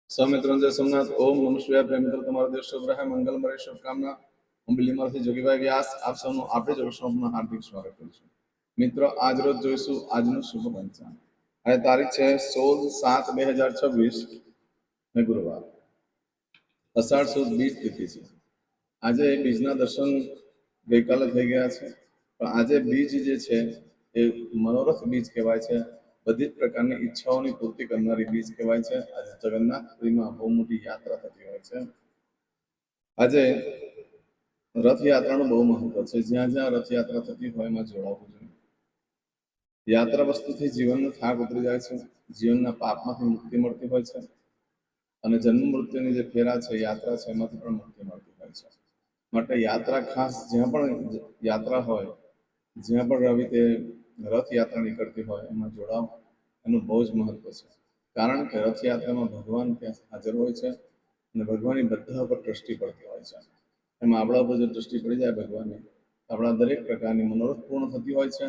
સૌમિત્રો જય સોમનાથ. ઓમ નમઃ શિવાય. પ્રેમ મિત્રો, તમારો દેશ શુભ રહે, મંગલમય શુભકામના. હું બિલીમાંથી જોગીભાઈ વ્યાસ આપ સૌનું આપણી જોડમાં હાર્દિક સ્વાગત કરું છું. મિત્રો, આજ રોજ જોઈશું આજનું શુભ પંચાંગ. અને તારીખ છે 16/7/2026 ને ગુરુવાર. અષાઢ સુદ બીજ તિથિ છે. આજે બીજના દર્શન ગઈકાલે થઈ ગયા છે, પણ આજે બીજ જે છે એ મનોરથ બીજ કહેવાય છે. બધી જ પ્રકારની ઈચ્છાઓની પૂર્તિ કરનારી બીજ કહેવાય છે. આજે જગન્નાથપુરીમાં બહુ મોટી યાત્રા થતી હોય છે. આજે રથયાત્રાનું બહુ મહત્વ છે. જ્યાં જ્યાં રથયાત્રા થતી હોય એમાં જોડાવવું જોઈએ. યાત્રા વસ્તુથી જીવનનો થાક ઉતરી જાય છે, જીવનના પાપમાંથી મુક્તિ મળતી હોય છે, અને જન્મ મૃત્યુની જે ફેરા છે, યાત્રા છે, એમાંથી પણ મુક્તિ મળતી હોય છે. માટે યાત્રા ખાસ જ્યાં પણ યાત્રા હોય, જ્યાં પણ આવી તે રથયાત્રા નીકળતી હોય એમાં જોડાવ એનું બહુ જ મહત્વ છે. કારણ કે રથયાત્રામાં ભગવાન ત્યાં હાજર હોય છે અને ભગવાનની બધા પર દ્રષ્ટિ પડતી હોય છે. એમાં આપણા ઉપર જો દ્રષ્ટિ પડી જાય ભગવાનની, આપણા દરેક પ્રકારની મનોરથ પૂર્ણ થતી હોય છે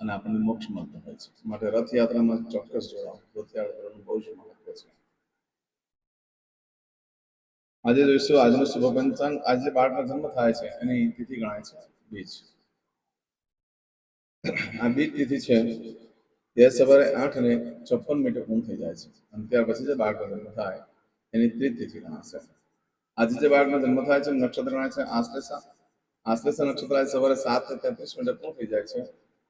અને આપણને મોક્ષ મળતો હોય છે. માટે રથયાત્રામાં ચોક્કસ જોડાવ. રથયાત્રાનું બહુ જ મહત્વ છે. આજે જોઈશું આજનું શુભ પંચાંગ. આજે બાળકનો જન્મ થાય છે એની તિથિ ગણાય છે બીજ. આ બીજ તિથિ છે તે સવારે 8:56 પૂર્ણ થઈ જાય છે, અને ત્યાર પછી જે બાળકનો જન્મ થાય એની ત્રીજ તિથિ ગણાશે. આજે જે બાળકનો જન્મ થાય છે નક્ષત્ર ગણાય છે આશ્લેષા. આશ્લેષા નક્ષત્ર આજે સવારે 7:33 પૂર્ણ થઈ જાય છે,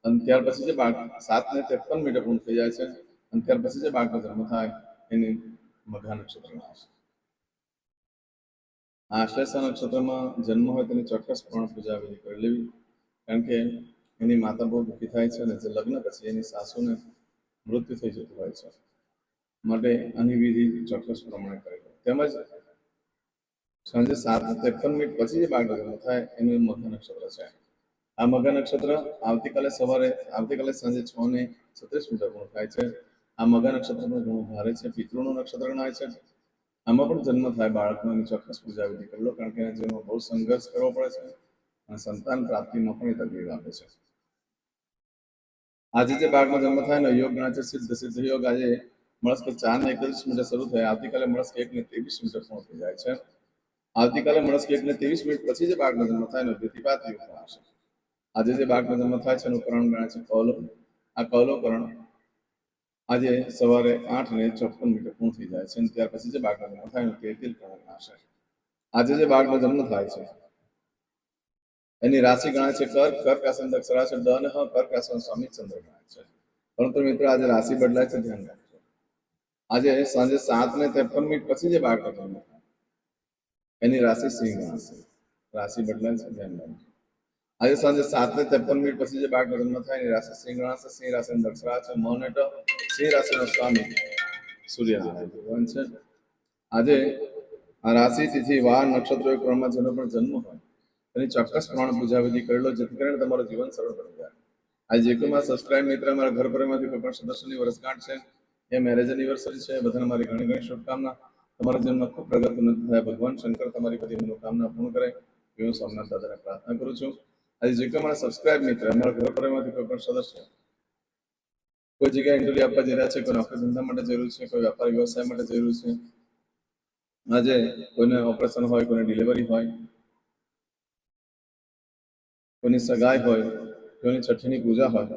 અને ત્યાર પછી જે બાળક 7:53 પૂર્ણ થઈ જાય છે, અને ત્યાર પછી જે બાળકનો જન્મ થાય એની મઘા નક્ષત્ર ગણાશે. આશ્લેષા નક્ષત્રમાં જન્મ હોય તેની ચોક્કસ પણ પૂજા વિધિ કરી લેવી, કારણ કે એની માતા બહુ દુઃખી થાય છે અને જે લગ્ન પછી એની સાસુને મૃત્યુ થઈ જતું હોય છે. માટે આની વિધિ ચોક્કસ પ્રમાણે કરી લે. તેમજ સાંજે 7:53 પછી જે બાળકનો જન્મ થાય એનું મઘા નક્ષત્ર છે. આ મઘા નક્ષત્ર આવતીકાલે સાંજે 6:36 પૂર્ણ થાય છે. આ મઘા નક્ષત્ર પણ ઘણું ભારે છે, પિતૃનું નક્ષત્ર ગણાય છે. આમાં પણ જન્મ થાય બાળકનો એની ચોક્કસ પૂજા વિધિ કરી લો, કારણ કે જેનો બહુ સંઘર્ષ કરવો પડે છે અને સંતાન પ્રાપ્તિમાં પણ એ તકલીફ આપે છે. આજે જે બાળકનો જન્મ થાય ને યોગ ગણાય છે સિદ્ધ યોગ. આજે મળસ્ક 4:31 શરૂ થાય, આવતીકાલે મળસ્ક 1:23 પૂર્ણ થઈ જાય છે. આવતીકાલે મળસ્ક 1:23 પછી જે બાળકનો જન્મ થાય ને વ્યતિપાત યોગ ગણાશે. આજે જે બાળકનો જન્મ થાય છે એનું કરણ ગણાય છે કૌલો. આ કૌલો કરણ આજે સવારે 8:54 પૂર્ણ થઈ જાય છે, અને ત્યાર પછી જે બાળકનો જન્મ થાય એનું તેતિલ કરણ ગણાશે. આજે જે બાળકનો જન્મ થાય છે એની રાશિ ગણાય છે કર્ક. કર્ક આસન અક્ષરા છે ડ અને હ. કર્ક આસન સ્વામી ચંદ્ર ગણાય છે. પરંતુ મિત્રો આજે રાશિ બદલાય છે, ધ્યાન રાખજો. આજે સાંજે 7:53 પછી જે બાળકનો જન્મ થાય એની રાશિ સિંહ ગણાશે. રાશિ બદલાય છે, ધ્યાન રાખજો. આજે સાંજે 7:53 પછી જે બાળકનો જન્મ થાય એની રાશિ સિંહ ગણાશે. સિંહ રાશિનો અક્ષરા છે મ અને ટ. સિંહ રાશિનો સ્વામી સૂર્યનારાયણ ભગવાન છે. આજે આ રાશિ તિથિ વાર નક્ષત્ર ક્રમમાં જેનો પણ જન્મ હોય એની ચોક્કસ પ્રમાણે પૂજા વિધિ કરી લો, જેથી કરીને તમારું જીવન સરળ બની જાય. આજે જે કોઈ મારા સબસ્ક્રાઇબ મિત્ર મારા ઘર પરિવારમાંથી કોઈ પણ સદસ્યની વર્ષગાંઠ છે, એ મેરેજ એનિવર્સરી છે, બધાને મારી ઘણી ઘણી શુભકામના. તમારા જીવનમાં ખૂબ પ્રગતિ થાય. ભગવાન શંકર તમારી બધી મનોકામના પૂર્ણ કરે એવી હું સોમનાથ દાદાને પ્રાર્થના કરું છું. આજે જે કોઈ મારા સબસ્ક્રાઇબ મિત્ર અમારા ઘર પરિવારમાંથી કોઈ પણ સદસ્ય કોઈ જગ્યાએ ઇન્ટરવ્યુ આપવા જઈ રહ્યા છે, કોઈ નોકરી ધંધા માટે જરૂર છે, કોઈ વ્યાપાર વ્યવસાય માટે જરૂર છે, આજે કોઈને ઓપરેશન હોય, કોઈને ડિલિવરી હોય, કોઈની સગાઈ હોય, કોઈની છઠ્ઠીની પૂજા હોય,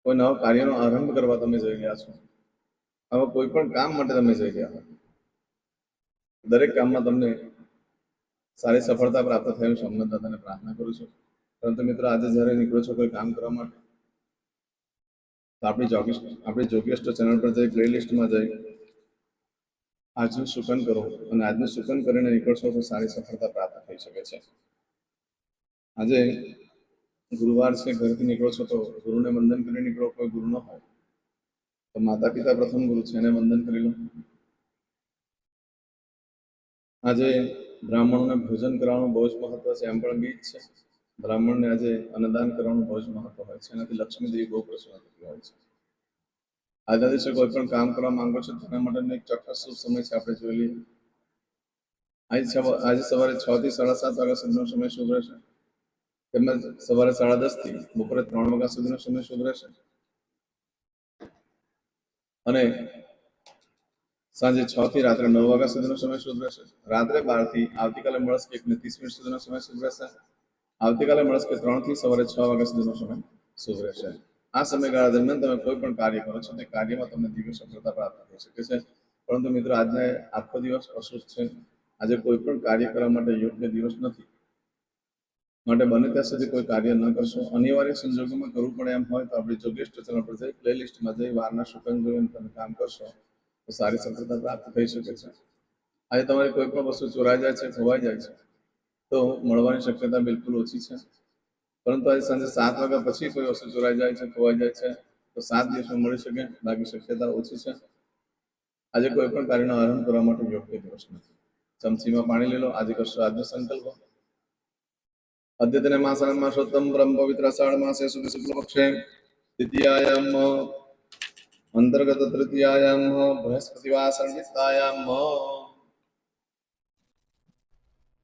કોઈ નવા કાર્યનો આરંભ કરવા તમે જઈ રહ્યા છો, આવા કોઈ પણ કામ માટે તમે જઈ રહ્યા હોય, દરેક કામમાં તમને સારી સફળતા પ્રાપ્ત થાય હું સોમનાથ દાદાને પ્રાર્થના કરું છું. પરંતુ મિત્રો આજે જ્યારે નીકળો છો કોઈ કામ કરવા માટે, તો આપણી જોગેસ્ટ ચેનલ પર જઈ પ્લેલિસ્ટમાં જઈ આજનું સુકન કરો, અને આજનું સુકન કરીને નીકળશો તો સારી સફળતા પ્રાપ્ત થઈ શકે છે. આજે ગુરુવાર છે, ઘરથી નીકળો છો તો ગુરુને વંદન કરી નીકળો. કોઈ ગુરુ ન હોય તો માતા પિતા પ્રથમ ગુરુ છે, એને વંદન કરી લો. આજે બ્રાહ્મણોને ભોજન કરવાનું બહુ જ મહત્વ છે, એમ પણ બીજ છે. બ્રાહ્મણને આજે અન્નદાન કરવાનું બહુ જ મહત્વ હોય છે, એનાથી લક્ષ્મીદેવી બહુ પ્રસન્ન થતી હોય છે. આજના દિવસે કોઈ પણ કામ કરવા માંગો છો તેના માટેનો એક ચોક્કસ સમય છે, આપણે જોઈ લઈએ. આજે સવારે 6 થી 7:30 વાગ્યા સુધીનો સમય શુભ રહેશે. તેમજ સવારે 10:30 થી બપોરે 3 વાગ્યા સુધીનો સમય શુભ રહેશે. અને સાંજે 6 થી રાત્રે 9 વાગ્યા સુધીનો સમય શુભ રહેશે. રાત્રે 12 થી આવતીકાલે મળસ્કે 1:30 સુધીનો સમય શુભ રહેશે. આવતીકાલે મળસ્કે 3 થી સવારે 6 વાગ્યા સુધીનો સમય શુભ રહેશે. આ સમયગાળા દરમિયાન તમે કોઈ પણ કાર્ય કરો છો તે કાર્યમાં તમને દિવ્ય સફળતા પ્રાપ્ત થઈ શકે છે. પરંતુ મિત્રો આજનો આખો દિવસ અશુભ છે. આજે કોઈ પણ કાર્ય કરવા માટે યોગ્ય દિવસ નથી. માટે બને ત્યાં સુધી કોઈ કાર્ય ન કરશો. અનિવાર્ય સંજોગોમાં કરવું પડે એમ હોય તો આપણી જોગેશ ચેનલ પર જઈ પ્લેલિસ્ટમાં જઈ વારના શુકન જોઈને તમે કામ કરશો તો સારી સફળતા પ્રાપ્ત થઈ શકે છે. આજે તમારી કોઈ પણ વસ્તુ ચોરાઈ જાય છે, ખોવાઈ જાય છે તો મળવાની શક્યતા બિલકુલ ઓછી છે. પરંતુ આજે સાંજે 7 વાગ્યા પછી કોઈ વસ્તુ ચોરાઈ જાય છે, ખોવાઈ જાય છે તો 7 દિવસમાં મળી શકે, બાકી શક્યતા ઓછી છે. આજે કોઈ પણ કાર્યનો આરંભ કરવા માટે યોગ્ય દિવસ નથી. ચમચીમાં પાણી લઈ લો. આજે કરશો આજનો સંકલ્પ. અદ્યતને માસાન માસોત્તમ બ્રહ્મ પવિત્ર આષાઢ માસે શુક્લ પક્ષે દ્વિતીયાયામ અંતર્ગત તૃતીયાયામ બૃહસ્પતિવાર સંયુક્તાયામ.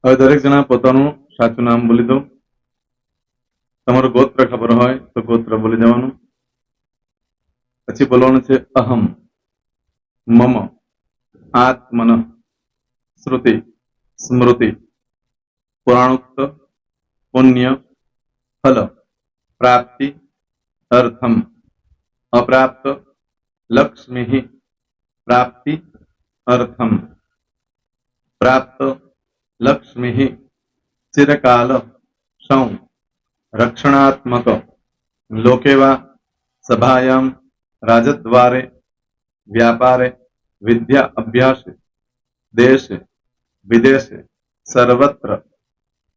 હવે દરેક જણા પોતાનું સાચું નામ બોલી દો. તમારું ગોત્ર ખબર હોય તો ગોત્ર બોલી દેવાનું. પછી બોલવાનું છે અહમ, મમ, આત્મન, શ્રુતિ, સ્મૃતિ, પુરાણોક્ત, પુણ્ય, ફલ, પ્રાપ્તિ, અર્થમ, અપ્રાપ્ત, લક્ષ્મી, પ્રાપ્તિ, અર્થમ, પ્રાપ્ત, લક્ષ્મી, ચિરકાલ, સૌ, રક્ષણાત્મક, લોકેવા, સભાયામ, રાજદ્વારે, વ્યાપારે, વિદ્યા અભ્યાસે, દેશે, વિદેશે, સર્વત્ર,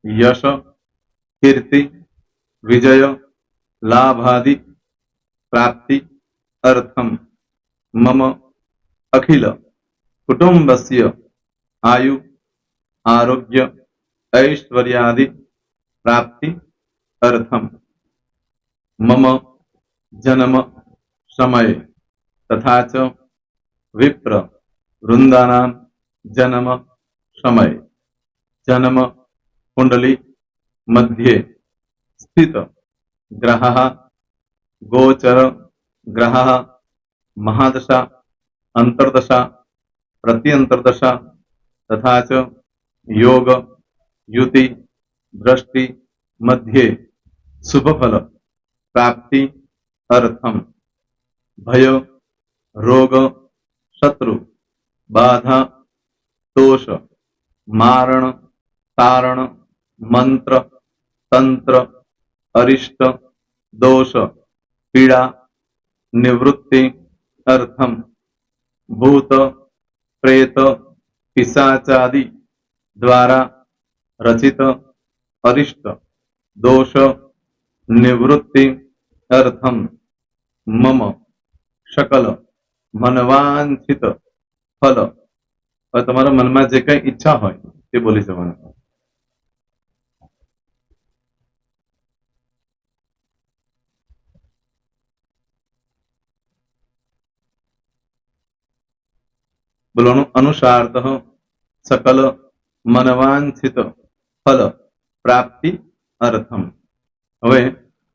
યશ, કીર્તિ, વિજય, લાભાદિ, પ્રાપ્તિ, અર્થમ, મમ, અખિલ, કુટુંબસ્ય, આયુ, આરોગ્ય, ऐश्वर्यादि, प्राप्ति, अर्थम, मम, जन्म, समय, तथा च विप्र, वृंदानां, जन्म, समय, जन्म, कुंडली, मध्ये, स्थित, ग्रहः, गोचर, ग्रहः, महादशा, अंतर्दशा, प्रत्यंतर्दशा, तथा च योग, युति, दृष्टि, मध्ये, शुभफल, प्राप्ति, अर्थम, भय, रोग, शत्रु, बाधा, दोष, मारण, तारण, मंत्र, तंत्र, अरिष्ट, दोष, पीड़ा, निवृत्ति, अर्थम, भूत, प्रेत, पिशाचादि द्वारा रचित अरिष्ट, दोष, निवृत्ति, अर्थम, मम, सकल, मनवांछित फल. તમારા મનમાં જે કઈ ઈચ્છા હોય તે બોલી જવાનું. બોલવાનું અનુસારતઃ सकल मनवांछित फल प्राप्ति अर्थम. હવે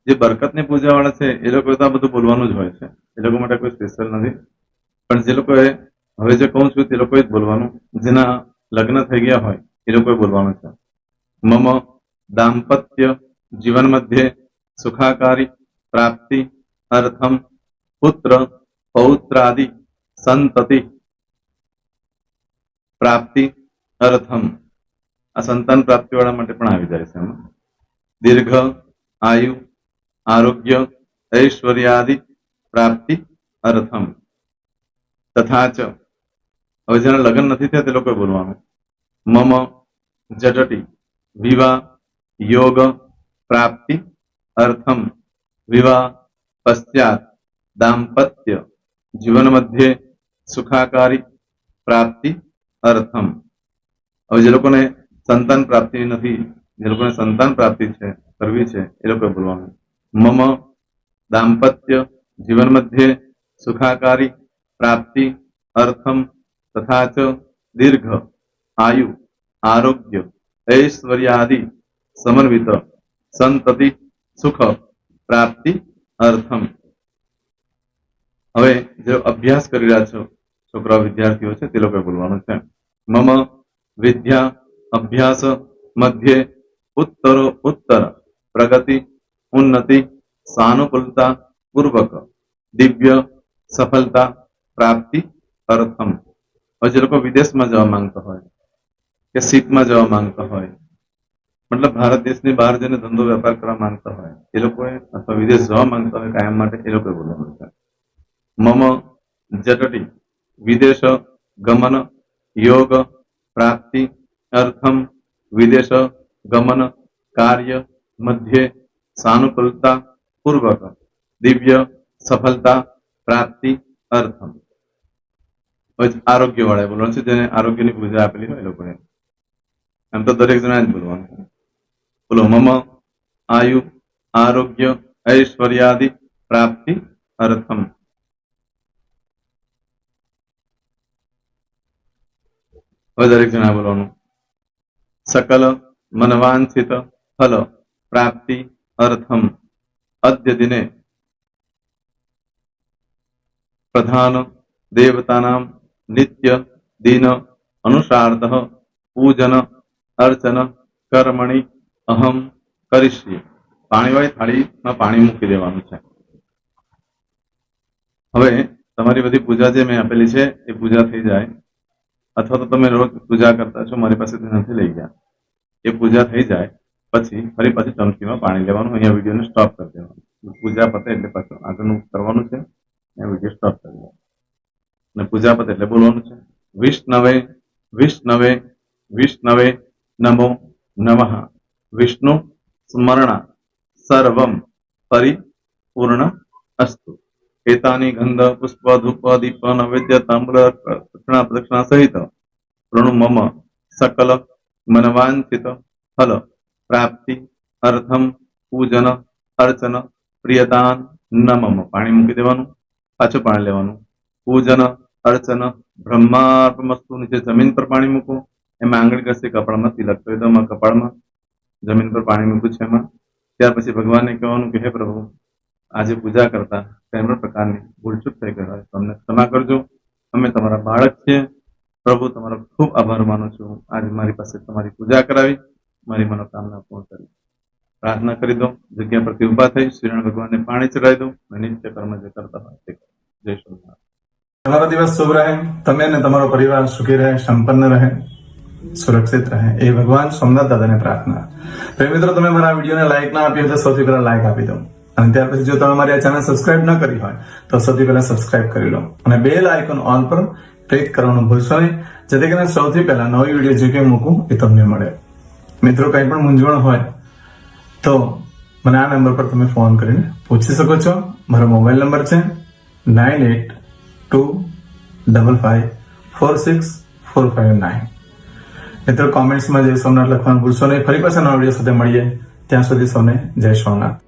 જે બરકતની પૂજા વાળા છે એ લોકો તો આ બધું બોલવાનું જ હોય છે. એ લોકો માટે કોઈ સ્પેશિયલ નથી. પણ જે લોકોએ હવે જે કહું છું તે લોકોએ જ બોલવાનું. જેના લગ્ન થઈ ગયા હોય એ લોકોએ બોલવાનું છે. મમ દાંપત્ય જીવન મધ્યે સુખાકારી પ્રાપ્તિ અર્થમ પુત્ર પૌત્રાદિ સંતતિ પ્રાપ્તિ અર્થમ. આ સંતાન પ્રાપ્તિ વાળા માટે પણ આવી જાય છે. દીર્ઘ આયુ આરોગ્ય ઐશ્વર્યાદિ પ્રાપ્તિ અર્થમ. તથા ચ હવે જેના લગ્ન નથી થયા તે લોકોએ બોલવાનું. મમ જટટી વિવાહ યોગ પ્રાપ્તિ અર્થમ વિવાહ પશ્ચાત દાંપત્ય જીવન મધ્યે સુખાકારી પ્રાપ્તિ અર્થમ. હવે જે લોકોને સંતાન પ્રાપ્તિ નથી, જે લોકોને સંતાન પ્રાપ્તિ છે કરવી છે એ લોકોએ બોલવાનું. મમ દાંપત્ય જીવન મધ્યે સુખાકારી પ્રાપ્તિ અર્થમ તથા ચ દીર્ઘ આયુ આરોગ્ય ऐश्वर्यादि समन्वित संतति सुख प्राप्ति अर्थम. હવે જો અભ્યાસ કરી રહ્યા છો છોકરાઓ વિદ્યાર્થીઓ છે તે લોકોએ બોલવાનું છે. મમ વિદ્યા અભ્યાસ મધ્યે ઉત્તરો ઉત્તર પ્રગતિ ઉન્નતિ સાનુકૂલતા પૂર્વક દિવ્ય સફળતા પ્રાપ્તિ અર્થમ. હવે જે લોકો વિદેશમાં જવા માંગતા હોય કે સીટમાં જવા માંગતા હોય, મતલબ ભારત દેશની બહાર જઈને ધંધો વેપાર કરવા માંગતા હોય એ લોકોએ, અથવા વિદેશ જવા માંગતા હોય કાયમ માટે, એ લોકોએ બોલવાનું છે. મમ જટટી વિદેશ ગમન યોગ પ્રાપ્તિ અર્થમ વિદેશ ગમન કાર્ય મધ્યે સાનુકૂલતા પૂર્વક દિવ્ય સફળતા પ્રાપ્તિ અર્થમ. આરોગ્ય વાળા બોલવાનું છે, જેને આરોગ્યની પૂજા આપેલી હોય એ લોકોએ. એમ તો દરેક જણા જ બોલવાનું છે. બોલો. મમ આયુ આરોગ્ય ઐશ્વર્યાદિ પ્રાપ્તિ અર્થમ. હવે દરેક જણા બોલવાનું. સકલ મનવાંછિત ફલ પ્રાપ્તિ અર્થમ અદ્ય દિને પ્રધાન દેવતાનામ નિત્ય દિન અનુસાર્ધ પૂજન અર્ચન કર્મણિ અહમ કરીશ્યે. પાણીવાળી થાળીમાં પાણી મૂકી દેવાનું છે. હવે તમારી બધી પૂજા જે મેં આપેલી છે એ પૂજા થઈ જાય, અથવા તો તમે રોજ પૂજા કરતા છો, મારી પાસેથી નથી લઈ ગયા, એ પૂજા થઈ જાય પછી ફરી પાછી ચમચીમાં પાણી લેવાનું. અહીંયા વિડીયોને સ્ટોપ કરી દેવાનું. પૂજા પતે એટલે પાછું આગળનું કરવાનું છે. અહીંયા વિડીયો સ્ટોપ કરી દેવાનો અને પૂજા પતે એટલે બોલવાનું છે. વિષ્ણવે વિષ્ણવે વિષ્ણવે નમો નમઃ. વિષ્ણુ સ્મરણ સર્વમ પરિપૂર્ણ અસ્તુ. એતાની ગંધ પુષ્પ ધૂપ દીપ નૈવેદ્ય તાંબૂલ દક્ષિણા પ્રદક્ષિણા સહિત પ્રણુ મમ સકલ મનવાંછિત ફલ પ્રાપ્તિ અર્થમ પૂજન અર્ચન પ્રિયતાન નમમ. પાણી મૂકી દેવાનું, પાછું પાણી લેવાનું. પૂજન અર્ચન બ્રહ્માર્પણમસ્તુ. નીચે જમીન પર પાણી મૂકો, એમાં આંગળી ઘસી કપાળમાં તિલક કરી દો. કપાળમાં જમીન પર પાણી મૂક્યું છે એમાં. ત્યાર પછી ભગવાનને કહેવાનું કે હે પ્રભુ, આજે પૂજા કરતા કોઈ પણ પ્રકારની ભૂલચૂક થઈ ગઈ હોય તો અમને ક્ષમા કરજો. અમે તમારા બાળક છીએ. પ્રભુ, તમારો ખૂબ આભાર માનું છું. આજે મારી પાસે તમારી પૂજા કરાવી, મારી મનોકામના પૂર્ણ કરી. પ્રાર્થના કરી દો. જગ્યા પરથી ઉભા થઈ શ્રીનારાયણ ભગવાનને પાણી ચડાવી દો અને નિત્ય કર્મ જે કરતા હોય તે કરો. જય શ્રી. તમારો દિવસ શુભ રહે. તમે અને તમારો પરિવાર સુખી રહે, સંપન્ન રહે, સુરક્ષિત રહે, એ ભગવાન સોમનાથ દાદાને પ્રાર્થના. પ્રેમ મિત્રો, તમે મારા વિડીયોને લાઈક ના આપી હોય તો સૌથી પહેલા લાઈક આપી દો. અને ત્યાર પછી જો તમે મારી આ ચેનલ સબસ્ક્રાઇબ ન કરી હોય તો સૌથી પહેલા સબસ્ક્રાઇબ કરી લો અને બેલ આઇકોન ઓલ પર ક્લિક કરવાનું ભૂલશો નહીં, જેથી કરીને સૌથી પહેલા નવી વિડીયો જે કંઈ મૂકું એ તમને મળે. મિત્રો, કંઈ પણ મૂંઝવણ હોય તો મને આ નંબર પર તમે ફોન કરીને પૂછી શકો છો. મારો મોબાઈલ નંબર છે 9825546459. મિત્રો, કોમેન્ટ્સમાં જય સોમનાથ લખવાનું ભૂલશો નહીં. ફરી પાછા નવા વિડીયો સાથે મળીએ. ત્યાં સુધી સૌને જય સોમનાથ.